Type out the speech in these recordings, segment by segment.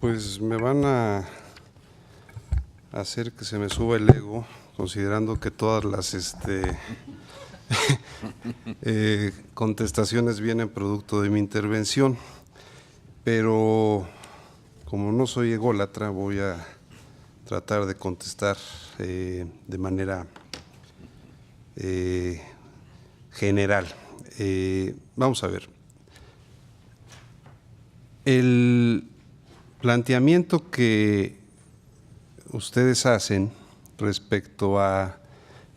Pues me van a hacer que se me suba el ego, considerando que todas las contestaciones vienen producto de mi intervención, pero como no soy ególatra, voy a tratar de contestar de manera general. Vamos a ver. El planteamiento que ustedes hacen respecto a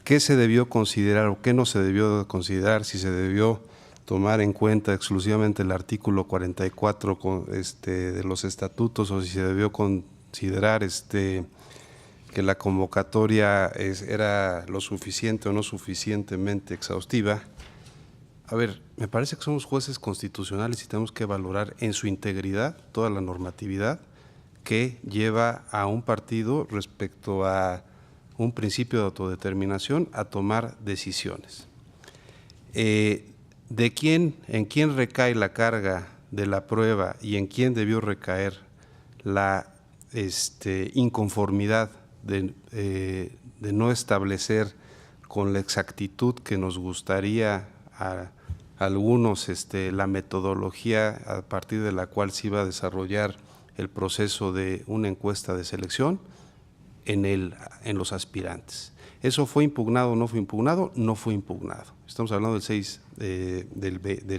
qué se debió considerar o qué no se debió considerar, si se debió tomar en cuenta exclusivamente el artículo 44 de los estatutos o si se debió considerar que la convocatoria era lo suficiente o no suficientemente exhaustiva. A ver, me parece que somos jueces constitucionales y tenemos que valorar en su integridad toda la normatividad que lleva a un partido respecto a un principio de autodeterminación a tomar decisiones. En quién recae la carga de la prueba y en quién debió recaer la inconformidad de no establecer con la exactitud que nos gustaría a algunos la metodología a partir de la cual se iba a desarrollar el proceso de una encuesta de selección en los aspirantes. ¿Eso fue impugnado o no fue impugnado? No fue impugnado. Estamos hablando del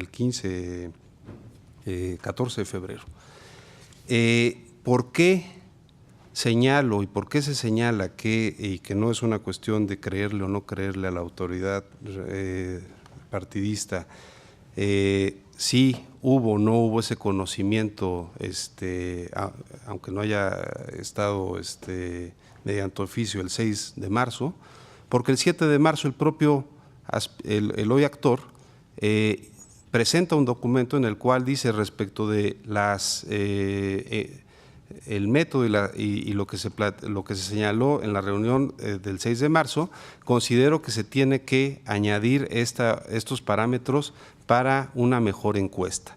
14 de febrero. ¿Por qué señalo y por qué se señala que no es una cuestión de creerle o no creerle a la autoridad partidista? Sí hubo o no hubo ese conocimiento, aunque no haya estado mediante oficio el 6 de marzo, porque el 7 de marzo el propio el hoy actor presenta un documento en el cual dice respecto de el método y lo que se señaló en la reunión del 6 de marzo, considero que se tiene que añadir estos parámetros para una mejor encuesta.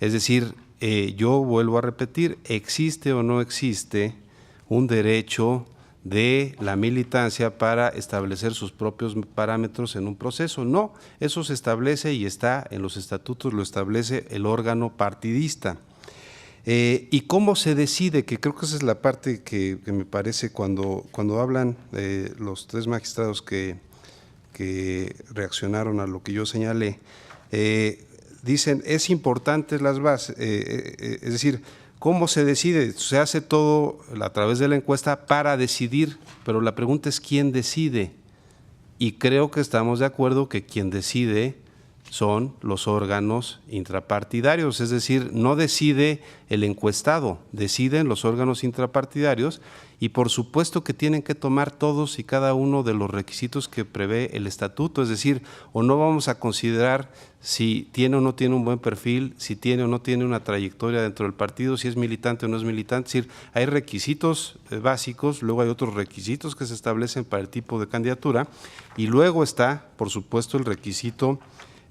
Es decir, yo vuelvo a repetir, ¿existe o no existe un derecho de la militancia para establecer sus propios parámetros en un proceso? No, eso se establece y está en los estatutos, lo establece el órgano partidista. ¿Y cómo se decide? Que creo que esa es la parte que me parece cuando hablan los tres magistrados que reaccionaron a lo que yo señalé, dicen, es importante las bases, es decir, ¿cómo se decide? Se hace todo a través de la encuesta para decidir, pero la pregunta es ¿quién decide? Y creo que estamos de acuerdo que quien decide son los órganos intrapartidarios, es decir, no decide el encuestado, deciden los órganos intrapartidarios y por supuesto que tienen que tomar todos y cada uno de los requisitos que prevé el estatuto, es decir, o no vamos a considerar si tiene o no tiene un buen perfil, si tiene o no tiene una trayectoria dentro del partido, si es militante o no es militante, es decir, hay requisitos básicos, luego hay otros requisitos que se establecen para el tipo de candidatura y luego está, por supuesto, el requisito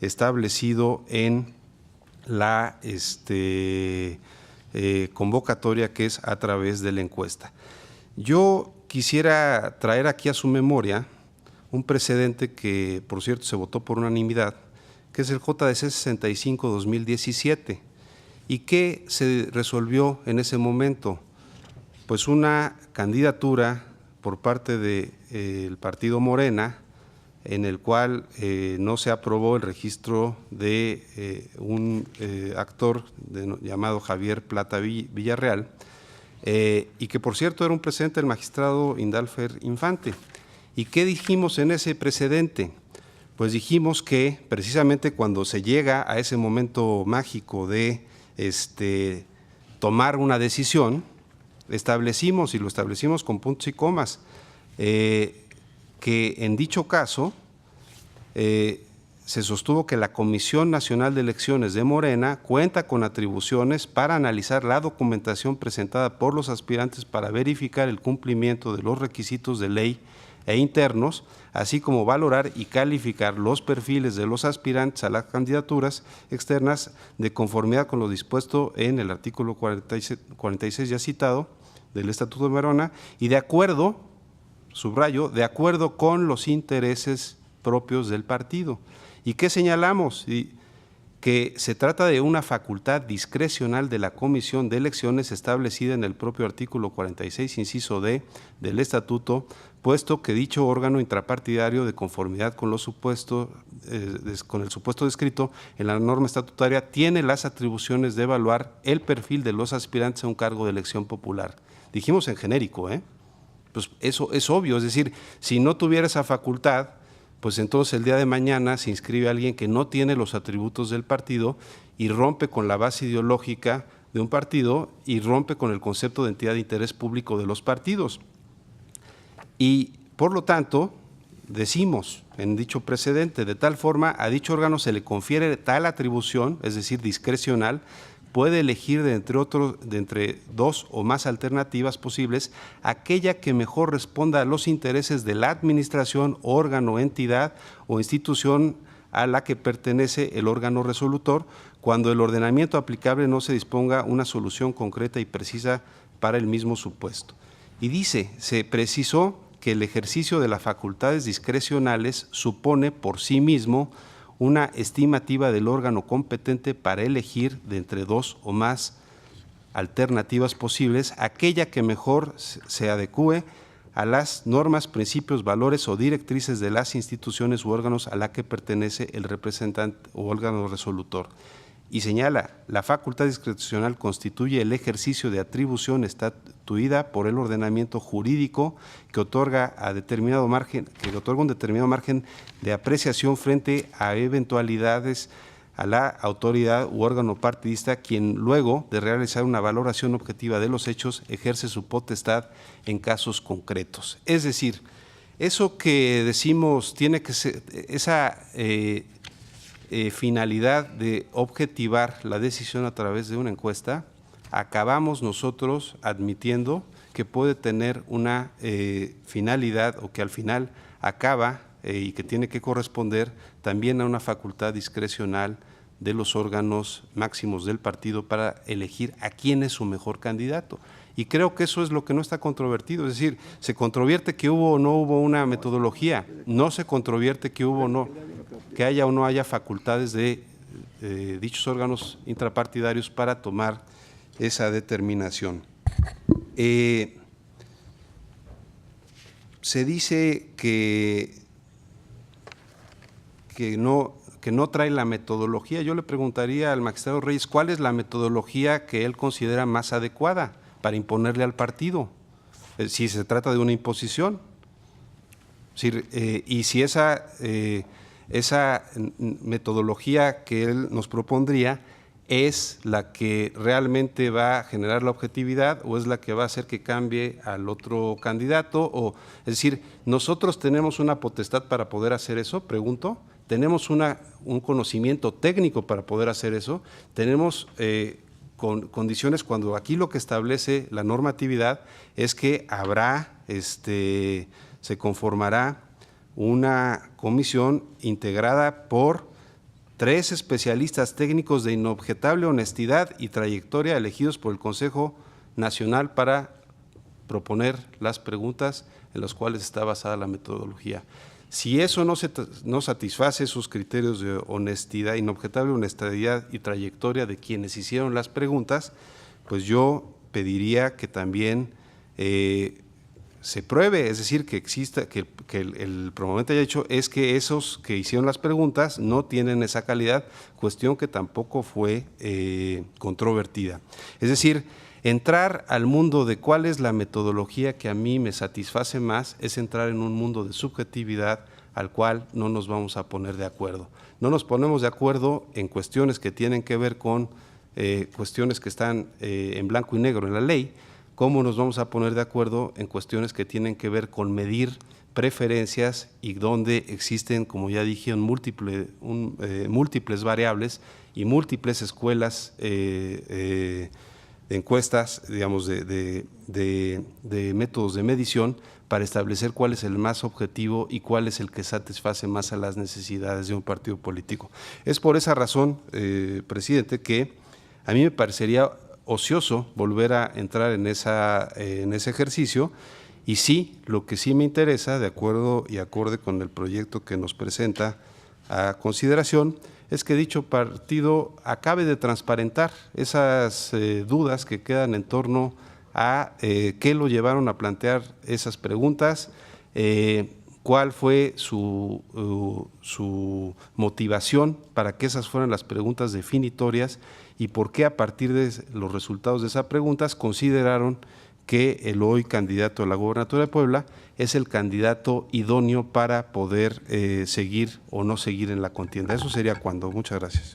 establecido en la convocatoria que es a través de la encuesta. Yo quisiera traer aquí a su memoria un precedente que, por cierto, se votó por unanimidad, que es el JDC 65-2017. ¿Y qué se resolvió en ese momento? Pues una candidatura por parte del partido Morena, en el cual no se aprobó el registro de un actor llamado Javier Plata Villarreal, y que por cierto era un precedente del magistrado Indalfer Infante. ¿Y qué dijimos en ese precedente? Pues dijimos que precisamente cuando se llega a ese momento mágico de tomar una decisión, establecimos, y lo establecimos con puntos y comas, que en dicho caso se sostuvo que la Comisión Nacional de Elecciones de Morena cuenta con atribuciones para analizar la documentación presentada por los aspirantes para verificar el cumplimiento de los requisitos de ley e internos, así como valorar y calificar los perfiles de los aspirantes a las candidaturas externas de conformidad con lo dispuesto en el artículo 46 ya citado del Estatuto de Morena y de acuerdo, subrayo, de acuerdo con los intereses propios del partido. ¿Y qué señalamos? Que se trata de una facultad discrecional de la Comisión de Elecciones establecida en el propio artículo 46, inciso D, del Estatuto, puesto que dicho órgano intrapartidario, de conformidad con el supuesto descrito en la norma estatutaria, tiene las atribuciones de evaluar el perfil de los aspirantes a un cargo de elección popular. Dijimos en genérico, pues eso es obvio, es decir, si no tuviera esa facultad, pues entonces el día de mañana se inscribe alguien que no tiene los atributos del partido y rompe con la base ideológica de un partido y rompe con el concepto de entidad de interés público de los partidos. Y por lo tanto, decimos en dicho precedente, de tal forma a dicho órgano se le confiere tal atribución, es decir, discrecional, puede elegir de entre dos o más alternativas posibles aquella que mejor responda a los intereses de la administración, órgano, entidad o institución a la que pertenece el órgano resolutor, cuando el ordenamiento aplicable no se disponga una solución concreta y precisa para el mismo supuesto. Y dice, se precisó que el ejercicio de las facultades discrecionales supone por sí mismo una estimativa del órgano competente para elegir de entre dos o más alternativas posibles aquella que mejor se adecúe a las normas, principios, valores o directrices de las instituciones u órganos a la que pertenece el representante o órgano resolutor. Y señala, la facultad discrecional constituye el ejercicio de atribución estatuida por el ordenamiento jurídico que otorga un determinado margen de apreciación frente a eventualidades a la autoridad u órgano partidista, quien luego de realizar una valoración objetiva de los hechos ejerce su potestad en casos concretos. Es decir, eso que decimos tiene que ser esa finalidad de objetivar la decisión a través de una encuesta, acabamos nosotros admitiendo que puede tener una finalidad o que al final acaba y que tiene que corresponder también a una facultad discrecional de los órganos máximos del partido para elegir a quién es su mejor candidato. Y creo que eso es lo que no está controvertido, es decir, se controvierte que hubo o no hubo una metodología, no se controvierte que hubo o no, que haya o no haya facultades de dichos órganos intrapartidarios para tomar esa determinación. Se dice que no trae la metodología. Yo le preguntaría al magistrado Reyes, ¿cuál es la metodología que él considera más adecuada para imponerle al partido? Si se trata de una imposición. Y si esa metodología que él nos propondría es la que realmente va a generar la objetividad o es la que va a hacer que cambie al otro candidato. Es decir, nosotros tenemos una potestad para poder hacer eso, pregunto. Tenemos un conocimiento técnico para poder hacer eso, tenemos condiciones cuando aquí lo que establece la normatividad es que se conformará una comisión integrada por 3 especialistas técnicos de inobjetable honestidad y trayectoria elegidos por el Consejo Nacional para proponer las preguntas en las cuales está basada la metodología. Si eso no satisface sus criterios de honestidad, inobjetable honestidad y trayectoria de quienes hicieron las preguntas, pues yo pediría que también se pruebe, es decir, que exista, que el promovente haya dicho es que esos que hicieron las preguntas no tienen esa calidad, cuestión que tampoco fue controvertida. Es decir, entrar al mundo de cuál es la metodología que a mí me satisface más es entrar en un mundo de subjetividad al cual no nos vamos a poner de acuerdo. No nos ponemos de acuerdo en cuestiones que tienen que ver con cuestiones que están en blanco y negro en la ley. ¿Cómo nos vamos a poner de acuerdo en cuestiones que tienen que ver con medir preferencias y donde existen, como ya dije, múltiples variables y múltiples escuelas encuestas, digamos, de métodos de medición para establecer cuál es el más objetivo y cuál es el que satisface más a las necesidades de un partido político. Es por esa razón, presidente, que a mí me parecería ocioso volver a entrar en ese ejercicio. Y sí, lo que sí me interesa, de acuerdo y acorde con el proyecto que nos presenta a consideración, es que dicho partido acabe de transparentar esas dudas que quedan en torno a qué lo llevaron a plantear esas preguntas, cuál fue su motivación para que esas fueran las preguntas definitorias y por qué a partir de los resultados de esas preguntas consideraron que el hoy candidato a la gobernatura de Puebla es el candidato idóneo para poder seguir o no seguir en la contienda. Eso sería cuando. Muchas gracias.